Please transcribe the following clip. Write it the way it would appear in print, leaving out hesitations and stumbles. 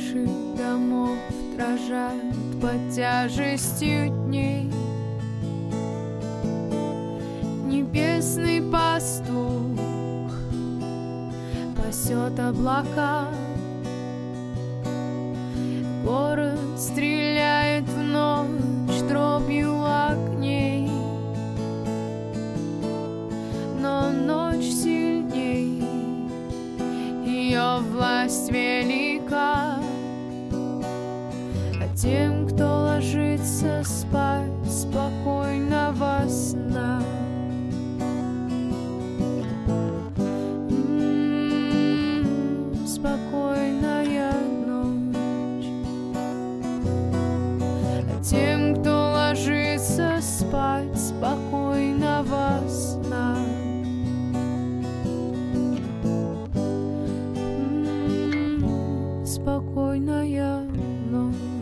крыши домов дрожат под тяжестью дней. Небесный пастух пасет облака, город стреляет в ночь дробью огней, но ночь сильней, ее власть велика. А тем, кто ложится спать, спокойного сна. Спокойная ночь. А тем, кто ложится спать, спокойного сна. Спокойная ночь.